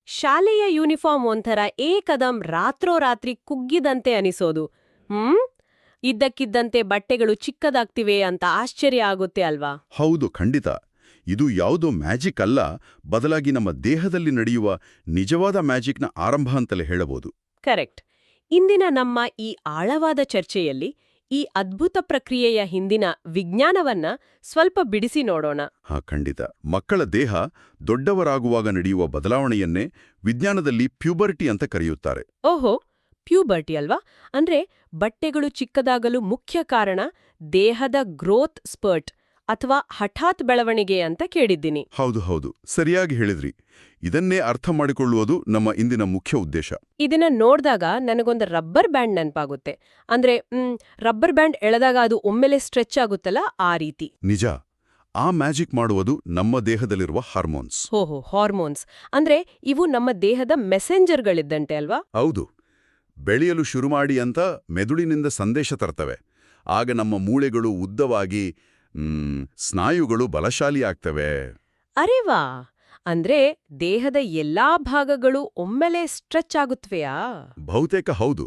ಶಾಲೆಯ ಯೂನಿಫಾರ್ಮ್ ಒಂಥರ ಏಕದಂ ರಾತ್ರೋರಾತ್ರಿ ಕುಗ್ಗಿದಂತೆ ಅನಿಸೋದು. ಇದ್ದಕ್ಕಿದ್ದಂತೆ ಬಟ್ಟೆಗಳು ಚಿಕ್ಕದಾಗ್ತಿವೆ ಅಂತ ಆಶ್ಚರ್ಯ ಆಗುತ್ತೆ ಅಲ್ವಾ? ಹೌದು, ಖಂಡಿತ. ಇದು ಯಾವುದೋ ಮ್ಯಾಜಿಕ್ ಅಲ್ಲ, ಬದಲಾಗಿ ನಮ್ಮ ದೇಹದಲ್ಲಿ ನಡೆಯುವ ನಿಜವಾದ ಮ್ಯಾಜಿಕ್ನ ಆರಂಭ ಅಂತಲೇ ಹೇಳಬಹುದು. ಕರೆಕ್ಟ್. ಇಂದಿನ ನಮ್ಮ ಈ ಆಳವಾದ ಚರ್ಚೆಯಲ್ಲಿ ಈ ಅದ್ಭುತ ಪ್ರಕ್ರಿಯೆಯ ಹಿಂದಿನ ವಿಜ್ಞಾನವನ್ನ ಸ್ವಲ್ಪ ಬಿಡಿಸಿ ನೋಡೋಣ. ಖಂಡಿತ. ಮಕ್ಕಳ ದೇಹ ದೊಡ್ಡವರಾಗುವಾಗ ನಡೆಯುವ ಬದಲಾವಣೆಯನ್ನೇ ವಿಜ್ಞಾನದಲ್ಲಿ ಪ್ಯೂಬರ್ಟಿ ಅಂತ ಕರೆಯುತ್ತಾರೆ. ಓಹೋ, ಪ್ಯೂಬರ್ಟಿ ಅಲ್ವಾ? ಅಂದ್ರೆ ಬಟ್ಟೆಗಳು ಚಿಕ್ಕದಾಗಲು ಮುಖ್ಯ ಕಾರಣ ದೇಹದ ಗ್ರೋತ್ ಸ್ಪರ್ಟ್ ಅಥವಾ ಹಠಾತ್ ಬೆಳವಣಿಗೆ ಅಂತ ಕೇಳಿದ್ದೀನಿ. ಹೌದು ಹೌದು, ಸರಿಯಾಗಿ ಹೇಳಿದ್ರಿ. ಇದನ್ನೇ ಅರ್ಥ ಮಾಡಿಕೊಳ್ಳುವುದು ನಮ್ಮ ಇಂದಿನ ಮುಖ್ಯ ಉದ್ದೇಶ. ಇದನ್ನ ನೋಡ್ದಾಗ ನನಗೊಂದು ರಬ್ಬರ್ ಬ್ಯಾಂಡ್ ನೆನಪಾಗುತ್ತೆ. ಅಂದ್ರೆ ರಬ್ಬರ್ ಬ್ಯಾಂಡ್ ಎಳೆದಾಗ ಅದು ಒಮ್ಮೆಲೆ ಸ್ಟ್ರೆಚ್ ಆಗುತ್ತಲ್ಲ, ಆ ರೀತಿ. ನಿಜ. ಆ ಮ್ಯಾಜಿಕ್ ಮಾಡುವುದು ನಮ್ಮ ದೇಹದಲ್ಲಿರುವ ಹಾರ್ಮೋನ್ಸ್. ಓಹೋ, ಹಾರ್ಮೋನ್ಸ್. ಅಂದ್ರೆ ಇವು ನಮ್ಮ ದೇಹದ ಮೆಸೆಂಜರ್ಗಳಿದ್ದಂತೆ ಅಲ್ವಾ? ಹೌದು. ಬೆಳೆಯಲು ಶುರುಮಾಡಿ ಅಂತ ಮೆದುಳಿನಿಂದ ಸಂದೇಶ ತರ್ತವೆ. ಆಗ ನಮ್ಮ ಮೂಳೆಗಳು ಉದ್ದವಾಗಿ, ಸ್ನಾಯುಗಳು ಬಲಶಾಲಿ ಆಗ್ತವೆ. ಅರೆ ವಾ! ಅಂದ್ರೆ ದೇಹದ ಎಲ್ಲಾ ಭಾಗಗಳು ಒಮ್ಮೆಲೆ ಸ್ಟ್ರೆಚ್ ಆಗುತ್ತವೆಯಾ? ಬಹುತೇಕ ಹೌದು.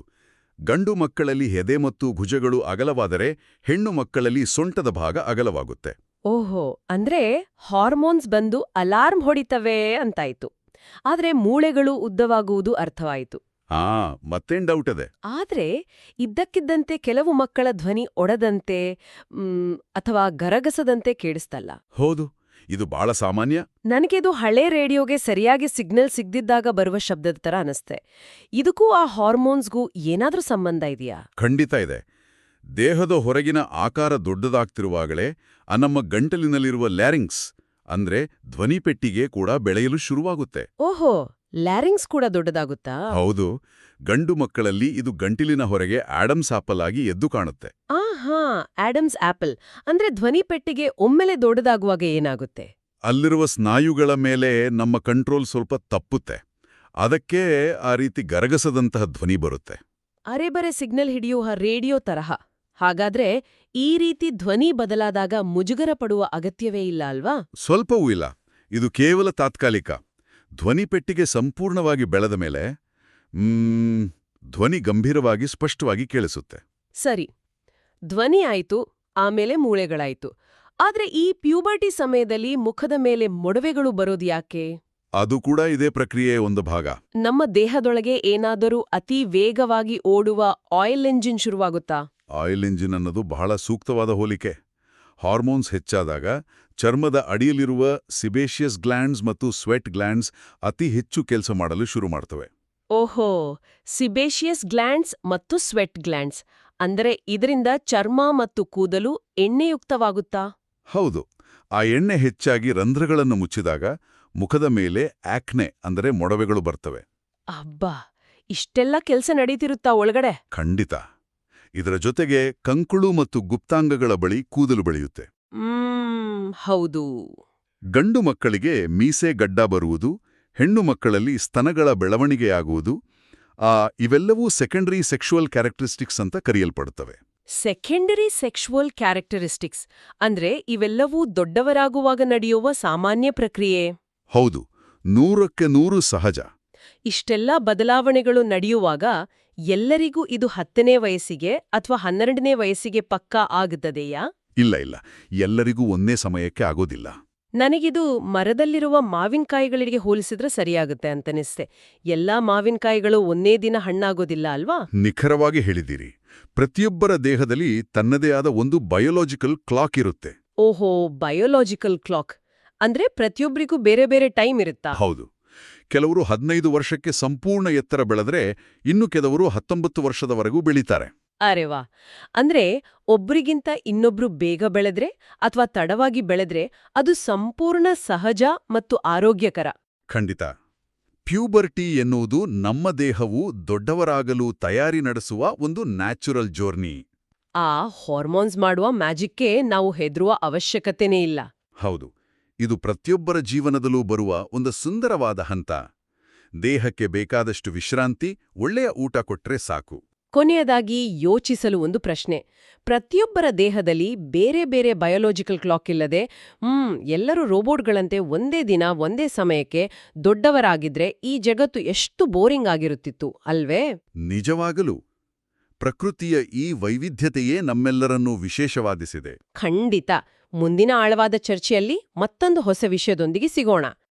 ಗಂಡು ಮಕ್ಕಳಲ್ಲಿ ಎದೆ ಮತ್ತು ಭುಜಗಳು ಅಗಲವಾದರೆ ಹೆಣ್ಣು ಮಕ್ಕಳಲ್ಲಿ ಸೊಂಟದ ಭಾಗ ಅಗಲವಾಗುತ್ತೆ. ಓಹೋ, ಅಂದ್ರೆ ಹಾರ್ಮೋನ್ಸ್ ಬಂದು ಅಲಾರ್ಮ್ ಹೊಡಿತವೆ ಅಂತಾಯ್ತು. ಆದ್ರೆ ಮೂಳೆಗಳು ಉದ್ದವಾಗುವುದು ಅರ್ಥವಾಯಿತು. ಮತ್ತೇನ್ ಡೌಟ್ ಇದೆ? ಆದ್ರೆ ಇದ್ದಕ್ಕಿದ್ದಂತೆ ಕೆಲವು ಮಕ್ಕಳ ಧ್ವನಿ ಒಡದಂತೆ ಅಥವಾ ಗರಗಸದಂತೆ ಕೇಳಿಸ್ತಲ್ಲ. ಹೌದು, ಇದು ಬಹಳ ಸಾಮಾನ್ಯ. ನನಗಿದು ಹಳೆ ರೇಡಿಯೋಗೆ ಸರಿಯಾಗಿ ಸಿಗ್ನಲ್ ಸಿಗ್ದಿದ್ದಾಗ ಬರುವ ಶಬ್ದದ ತರ ಅನಿಸ್ತೆ. ಇದಕ್ಕೂ ಆ ಹಾರ್ಮೋನ್ಸ್ಗೂ ಏನಾದ್ರೂ ಸಂಬಂಧ ಇದೆಯಾ? ಖಂಡಿತ ಇದೆ. ದೇಹದ ಹೊರಗಿನ ಆಕಾರ ದೊಡ್ಡದಾಗ್ತಿರುವಾಗಲೇ ನಮ್ಮ ಗಂಟಲಿನಲ್ಲಿರುವ ಲ್ಯಾರಿಂಗ್ಸ್ ಅಂದ್ರೆ ಧ್ವನಿಪೆಟ್ಟಿಗೆ ಕೂಡ ಬೆಳೆಯಲು ಶುರುವಾಗುತ್ತೆ. ಓಹೋ, ಲ್ಯಾರಿಂಗ್ಸ್ ಕೂಡ ದೊಡ್ಡದಾಗುತ್ತಾ? ಹೌದು. ಗಂಡು ಮಕ್ಕಳಲ್ಲಿ ಇದು ಗಂಟಿಲಿನ ಹೊರಗೆ ಆಡಮ್ಸ್ ಆಪಲ್ ಆಗಿ ಎದ್ದು ಕಾಣುತ್ತೆ. ಆಡಮ್ಸ್ ಆಪಲ್ ಅಂದ್ರೆ ಧ್ವನಿಪೆಟ್ಟಿಗೆ ಒಮ್ಮೆಲೆ ದೊಡ್ಡದಾಗುವಾಗ ಏನಾಗುತ್ತೆ? ಅಲ್ಲಿರುವ ಸ್ನಾಯುಗಳ ಮೇಲೆ ನಮ್ಮ ಕಂಟ್ರೋಲ್ ಸ್ವಲ್ಪ ತಪ್ಪುತ್ತೆ. ಅದಕ್ಕೆ ಆ ರೀತಿ ಗರಗಸದಂತಹ ಧ್ವನಿ ಬರುತ್ತೆ. ಅರೆಬರೆ ಸಿಗ್ನಲ್ ಹಿಡಿಯುವ ರೇಡಿಯೋ ತರಹ. ಹಾಗಾದ್ರೆ ಈ ರೀತಿ ಧ್ವನಿ ಬದಲಾದಾಗ ಮುಜುಗರ ಪಡುವ ಅಗತ್ಯವೇ ಇಲ್ಲ ಅಲ್ವಾ? ಸ್ವಲ್ಪವೂ ಇಲ್ಲ. ಇದು ಕೇವಲ ತಾತ್ಕಾಲಿಕ. ಧ್ವನಿಪೆಟ್ಟಿಗೆ ಸಂಪೂರ್ಣವಾಗಿ ಬೆಳೆದ ಮೇಲೆ ಧ್ವನಿ ಗಂಭೀರವಾಗಿ ಸ್ಪಷ್ಟವಾಗಿ ಕೇಳಿಸುತ್ತೆ. ಸರಿ, ಧ್ವನಿ ಆಯ್ತು, ಆಮೇಲೆ ಮೂಳೆಗಳಾಯ್ತು. ಆದ್ರೆ ಈ ಪ್ಯೂಬರ್ಟಿ ಸಮಯದಲ್ಲಿ ಮುಖದ ಮೇಲೆ ಮೊಡವೆಗಳು ಬರೋದ್ಯಾಕೆ? ಅದು ಕೂಡ ಇದೇ ಪ್ರಕ್ರಿಯೆಯ ಒಂದು ಭಾಗ. ನಮ್ಮ ದೇಹದೊಳಗೆ ಏನಾದರೂ ಅತಿ ವೇಗವಾಗಿ ಓಡುವ ಆಯಿಲ್ ಎಂಜಿನ್ ಶುರುವಾಗುತ್ತಾ? ಆಯಿಲ್ ಎಂಜಿನ್ ಅನ್ನೋದು ಬಹಳ ಸೂಕ್ತವಾದ ಹೋಲಿಕೆ. ಹಾರ್ಮೋನ್ಸ್ ಹೆಚ್ಚಾದಾಗ ಚರ್ಮದ ಅಡಿಯಲ್ಲಿರುವ ಸಿಬೇಷಿಯಸ್ ಗ್ಲ್ಯಾಂಡ್ಸ್ ಮತ್ತು ಸ್ವೆಟ್ ಗ್ಲ್ಯಾಂಡ್ಸ್ ಅತಿ ಹೆಚ್ಚು ಕೆಲಸ ಮಾಡಲು ಶುರು ಮಾಡ್ತವೆ. ಓಹೋ, ಸಿಬೇಷಿಯಸ್ ಗ್ಲ್ಯಾಂಡ್ಸ್ ಮತ್ತು ಸ್ವೆಟ್ ಗ್ಲ್ಯಾಂಡ್ಸ್ ಅಂದರೆ ಇದರಿಂದ ಚರ್ಮ ಮತ್ತು ಕೂದಲು ಎಣ್ಣೆಯುಕ್ತವಾಗುತ್ತಾ? ಹೌದು. ಆ ಎಣ್ಣೆ ಹೆಚ್ಚಾಗಿ ರಂಧ್ರಗಳನ್ನು ಮುಚ್ಚಿದಾಗ ಮುಖದ ಮೇಲೆ ಆಕ್ನೆ ಅಂದರೆ ಮೊಡವೆಗಳು ಬರ್ತವೆ. ಅಬ್ಬಾ, ಇಷ್ಟೆಲ್ಲ ಕೆಲಸ ನಡೀತಿರುತ್ತಾ ಒಳಗಡೆ? ಖಂಡಿತ. ಇದರ ಜೊತೆಗೆ ಕಂಕುಳು ಮತ್ತು ಗುಪ್ತಾಂಗಗಳ ಬಳಿ ಕೂದಲು ಬೆಳೆಯುತ್ತೆ. ಹೌದು. ಗಂಡು ಮಕ್ಕಳಿಗೆ ಮೀಸೆ ಗಡ್ಡ ಬರುವುದು, ಹೆಣ್ಣು ಮಕ್ಕಳಲ್ಲಿ ಸ್ತನಗಳ ಬೆಳವಣಿಗೆಯಾಗುವುದು, ಇವೆಲ್ಲವೂ ಸೆಕೆಂಡರಿ ಸೆಕ್ಷುವಲ್ ಕ್ಯಾರೆಕ್ಟರಿಸ್ಟಿಕ್ಸ್ ಅಂತ ಕರೆಯಲ್ಪಡುತ್ತವೆ. ಸೆಕೆಂಡರಿ ಸೆಕ್ಷುವಲ್ ಕ್ಯಾರೆಕ್ಟರಿಸ್ಟಿಕ್ಸ್ ಅಂದ್ರೆ ಇವೆಲ್ಲವೂ ದೊಡ್ಡವರಾಗುವಾಗ ನಡೆಯುವ ಸಾಮಾನ್ಯ ಪ್ರಕ್ರಿಯೆ? ಹೌದು, 100% ಸಹಜ. ಇಷ್ಟೆಲ್ಲ ಬದಲಾವಣೆಗಳು ನಡೆಯುವಾಗ ಎಲ್ಲರಿಗೂ ಇದು 10ನೇ ವಯಸ್ಸಿಗೆ ಅಥವಾ 12ನೇ ವಯಸ್ಸಿಗೆ ಪಕ್ಕಾ ಆಗುತ್ತದೆಯಾ? ಇಲ್ಲ, ಎಲ್ಲರಿಗೂ ಒಂದೇ ಸಮಯಕ್ಕೆ ಆಗೋದಿಲ್ಲ. ನನಗಿದು ಮರದಲ್ಲಿರುವ ಮಾವಿನಕಾಯಿಗಳಿಗೆ ಹೋಲಿಸಿದ್ರೆ ಸರಿಯಾಗುತ್ತೆ ಅಂತನಿಸ್ತೆ. ಎಲ್ಲಾ ಮಾವಿನಕಾಯಿಗಳು ಒಂದೇ ದಿನ ಹಣ್ಣಾಗೋದಿಲ್ಲ ಅಲ್ವಾ? ನಿಖರವಾಗಿ ಹೇಳಿದ್ದೀರಿ. ಪ್ರತಿಯೊಬ್ಬರ ದೇಹದಲ್ಲಿ ತನ್ನದೇ ಆದ ಒಂದು ಬಯೋಲಾಜಿಕಲ್ ಕ್ಲಾಕ್ ಇರುತ್ತೆ. ಓಹೋ, ಬಯೋಲಾಜಿಕಲ್ ಕ್ಲಾಕ್ ಅಂದ್ರೆ ಪ್ರತಿಯೊಬ್ಬರಿಗೂ ಬೇರೆ ಬೇರೆ ಟೈಮ್ ಇರುತ್ತಾ? ಹೌದು. ಕೆಲವರು 15 ವರ್ಷಕ್ಕೆ ಸಂಪೂರ್ಣ ಎತ್ತರ ಬೆಳೆದ್ರೆ, ಇನ್ನು ಕೆಲವರು 19 ವರ್ಷದವರೆಗೂ ಬೆಳೀತಾರೆ. ಅರೆ ವಾ! ಅಂದ್ರೆ ಒಬ್ರಿಗಿಂತ ಇನ್ನೊಬ್ರು ಬೇಗ ಬೆಳೆದ್ರೆ ಅಥವಾ ತಡವಾಗಿ ಬೆಳೆದ್ರೆ ಅದು ಸಂಪೂರ್ಣ ಸಹಜ ಮತ್ತು ಆರೋಗ್ಯಕರ. ಖಂಡಿತ. ಪ್ಯೂಬರ್ಟಿ ಎನ್ನುವುದು ನಮ್ಮ ದೇಹವು ದೊಡ್ಡವರಾಗಲು ತಯಾರಿ ನಡೆಸುವ ಒಂದು ನ್ಯಾಚುರಲ್ ಜೋರ್ನಿ. ಆ ಹಾರ್ಮೋನ್ಸ್ ಮಾಡುವ ಮ್ಯಾಜಿಕ್ಗೆ ನಾವು ಹೆದರುವ ಅವಶ್ಯಕತೆನೇ ಇಲ್ಲ. ಹೌದು. ಇದು ಪ್ರತಿಯೊಬ್ಬರ ಜೀವನದಲ್ಲೂ ಬರುವ ಒಂದು ಸುಂದರವಾದ ಹಂತ. ದೇಹಕ್ಕೆ ಬೇಕಾದಷ್ಟು ವಿಶ್ರಾಂತಿ, ಒಳ್ಳೆಯ ಊಟ ಕೊಟ್ರೆ ಸಾಕು. ಕೊನೆಯದಾಗಿ ಯೋಚಿಸಲು ಒಂದು ಪ್ರಶ್ನೆ. ಪ್ರತಿಯೊಬ್ಬರ ದೇಹದಲ್ಲಿ ಬೇರೆ ಬೇರೆ ಬಯೋಲಾಜಿಕಲ್ ಕ್ಲಾಕ್ ಇಲ್ಲದೆ ಎಲ್ಲರೂ ರೋಬೋಟ್ಗಳಂತೆ ಒಂದೇ ದಿನ ಒಂದೇ ಸಮಯಕ್ಕೆ ದೊಡ್ಡವರಾಗಿದ್ರೆ ಈ ಜಗತ್ತು ಎಷ್ಟು ಬೋರಿಂಗ್ ಆಗಿರುತ್ತಿತ್ತು ಅಲ್ವೇ? ನಿಜವಾಗಲೂ ಪ್ರಕೃತಿಯ ಈ ವೈವಿಧ್ಯತೆಯೇ ನಮ್ಮೆಲ್ಲರನ್ನೂ ವಿಶೇಷವಾದಿಸಿದೆ. ಖಂಡಿತ. ಮುಂದಿನ ಆಳವಾದ ಚರ್ಚೆಯಲ್ಲಿ ಮತ್ತೊಂದು ಹೊಸ ವಿಷಯದೊಂದಿಗೆ ಸಿಗೋಣ.